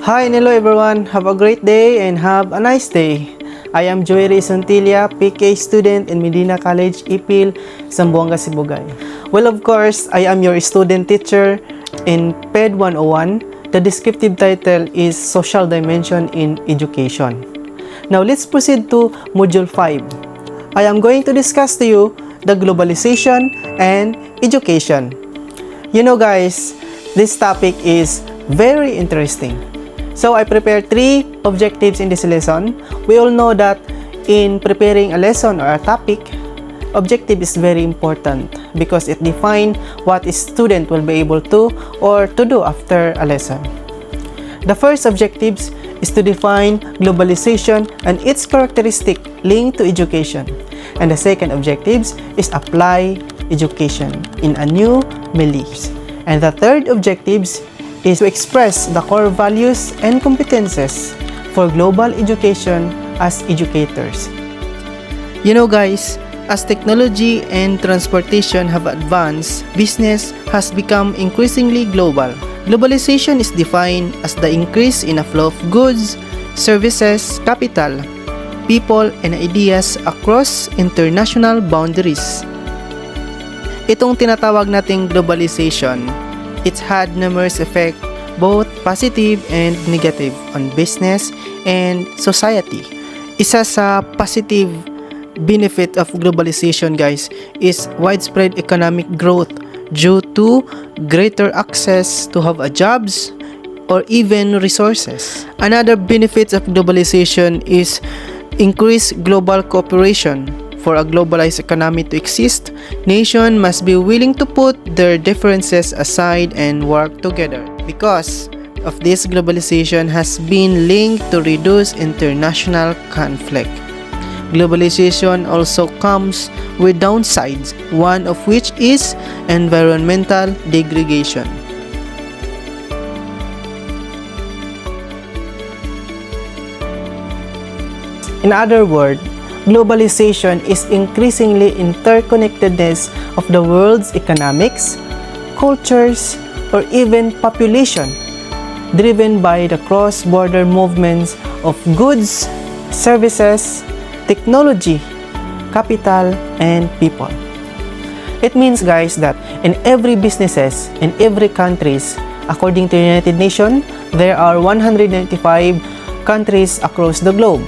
Hi and hello everyone, have a great day and have a nice day. I am Joey Sontilla, PK student in Medina College, Ipil, Zamboanga, Sibugay. Well, of course, I am your student teacher in PED 101. The descriptive title is Social Dimension in Education. Now, let's proceed to Module 5. I am going to discuss to you the globalization and education. You know guys, this topic is very interesting. So I prepared 3 objectives in this lesson. We all know that in preparing a lesson or a topic, objective is very important because it defines what a student will be able to or to do after a lesson. The first objective is to define globalization and its characteristic linked to education. And the second objective is apply education in a new milieu. And the third objective is to express the core values and competences for global education as educators. You know guys, as technology and transportation have advanced, business has become increasingly global. Globalization is defined as the increase in a flow of goods, services, capital, people, and ideas across international boundaries. Itong tinatawag nating globalization, it's had numerous effects, both positive and negative, on business and society. Isa sa positive benefit of globalization, guys, is widespread economic growth due to greater access to have a jobs or even resources. Another benefit of globalization is increased global cooperation. For a globalized economy to exist, nations must be willing to put their differences aside and work together. Because of this, globalization has been linked to reduce international conflict. Globalization also comes with downsides, one of which is environmental degradation. In other words, globalization is increasingly interconnectedness of the world's economics, cultures, or even population, driven by the cross-border movements of goods, services, technology, capital, and people. It means, guys, that in every businesses, in every countries, according to the United Nations, there are 195 countries across the globe.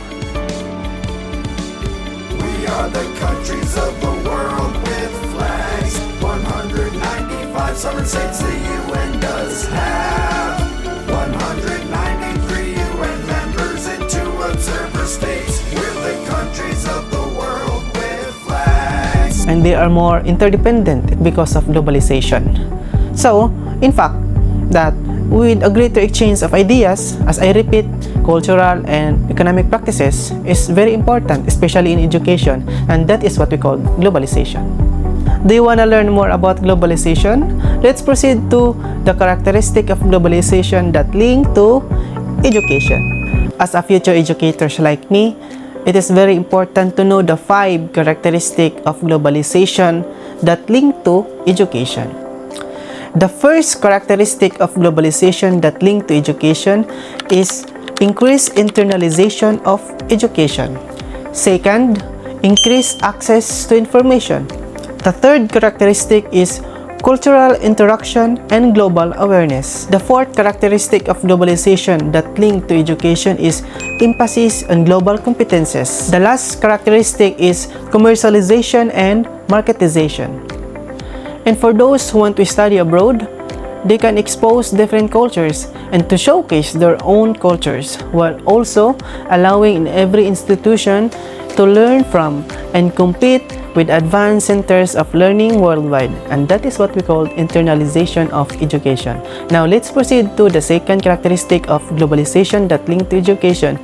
The countries of the world with flags, 195 sovereign states the UN does have, 193 UN members and 2 observer states. We're the countries of the world with flags. And they are more interdependent because of globalization. So, in fact, that with a greater exchange of ideas, as I repeat, cultural and economic practices is very important, especially in education, and that is what we call globalization. Do you want to learn more about globalization? Let's proceed to the characteristic of globalization that link to education. As a future educators like me, it is very important to know the 5 characteristics of globalization that link to education. The first characteristic of globalization that link to education is increased internalization of education. Second, increased access to information. The third characteristic is cultural interaction and global awareness. The fourth characteristic of globalization that link to education is emphasis on global competences. The last characteristic is commercialization and marketization. And for those who want to study abroad, they can expose different cultures and to showcase their own cultures, while also allowing in every institution to learn from and compete with advanced centers of learning worldwide. And that is what we call internalization of education. Now let's proceed to the second characteristic of globalization that link to education.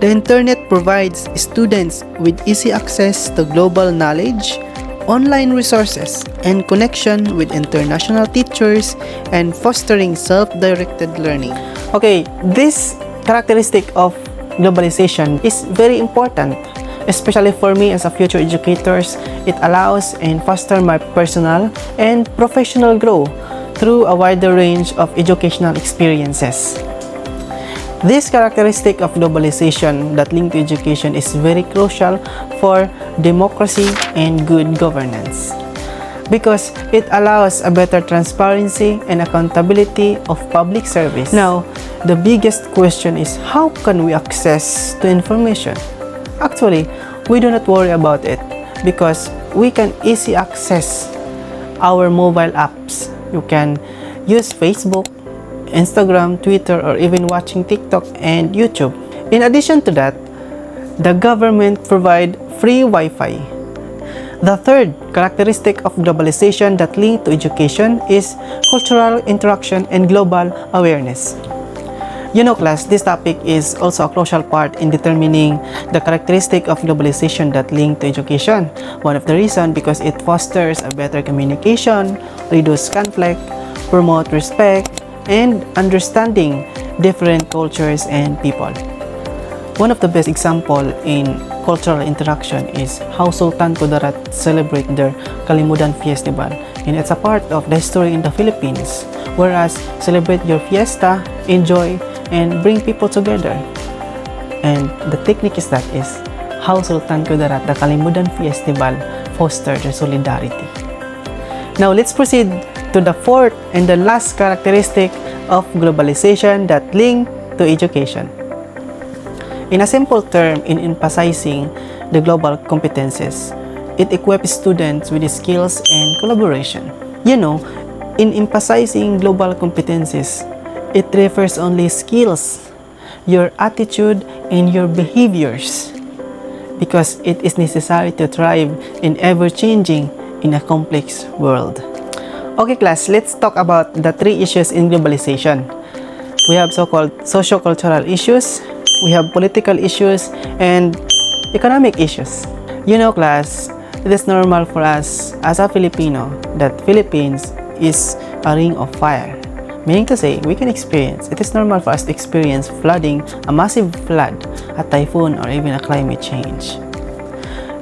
The internet provides students with easy access to global knowledge, online resources, and connection with international teachers, and fostering self-directed learning. Okay, this characteristic of globalization is very important, especially for me as a future educators. It allows and fosters my personal and professional growth through a wider range of educational experiences. This characteristic of globalization that link to education is very crucial for democracy and good governance because it allows a better transparency and accountability of public service. Now, the biggest question is how can we access to information? Actually, we do not worry about it because we can easily access our mobile apps. You can use Facebook, Instagram, Twitter, or even watching TikTok and YouTube. In addition to that, the government provide free Wi-Fi. The third characteristic of globalization that link to education is cultural interaction and global awareness. You know, class, this topic is also a crucial part in determining the characteristic of globalization that link to education. One of the reasons because it fosters a better communication, reduce conflict, promote respect, and understanding different cultures and people. One of the best example in cultural interaction is how Sultan Kudarat celebrate their Kalimudan Festival, and it's a part of the history in the Philippines, whereas celebrate your fiesta, enjoy, and bring people together. And the technique is how Sultan Kudarat, the Kalimudan Festival, foster their solidarity. Now let's proceed to the fourth and the last characteristic of globalization that link to education. In a simple term, in emphasizing the global competences, it equips students with the skills and collaboration. You know, in emphasizing global competences, it refers only skills, your attitude, and your behaviors, because it is necessary to thrive in ever-changing in a complex world. Okay, class, let's talk about the three issues in globalization. We have so-called socio-cultural issues, we have political issues, and economic issues. You know, class, it is normal for us as a Filipino that Philippines is a ring of fire. Meaning to say, it is normal for us to experience flooding, a massive flood, a typhoon, or even a climate change.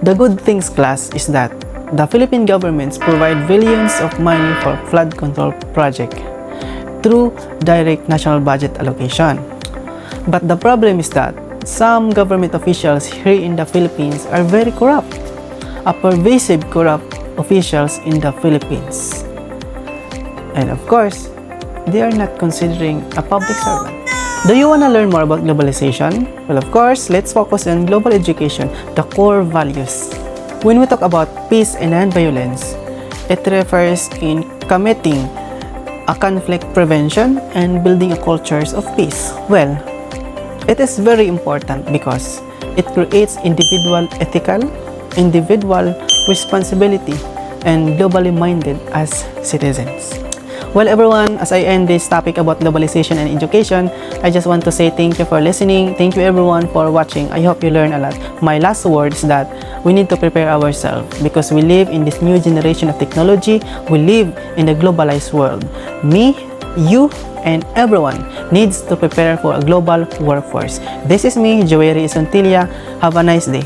The good things, class, is that the Philippine governments provide billions of money for flood control project through direct national budget allocation. But the problem is that some government officials here in the Philippines are very corrupt, a pervasive corrupt officials in the Philippines. And of course, they are not considering a public servant. Do you want to learn more about globalization? Well, of course, let's focus on global education, the core values. When we talk about peace and non-violence, it refers in committing a conflict prevention and building a cultures of peace. Well, it is very important because it creates individual ethical, individual responsibility, and globally minded as citizens. Well, everyone, as I end this topic about globalization and education, I just want to say thank you for listening. Thank you everyone for watching. I hope you learned a lot. My last words that we need to prepare ourselves because we live in this new generation of technology. We live in the globalized world. Me, you, and everyone needs to prepare for a global workforce. This is me, Joey Sontilla. Have a nice day.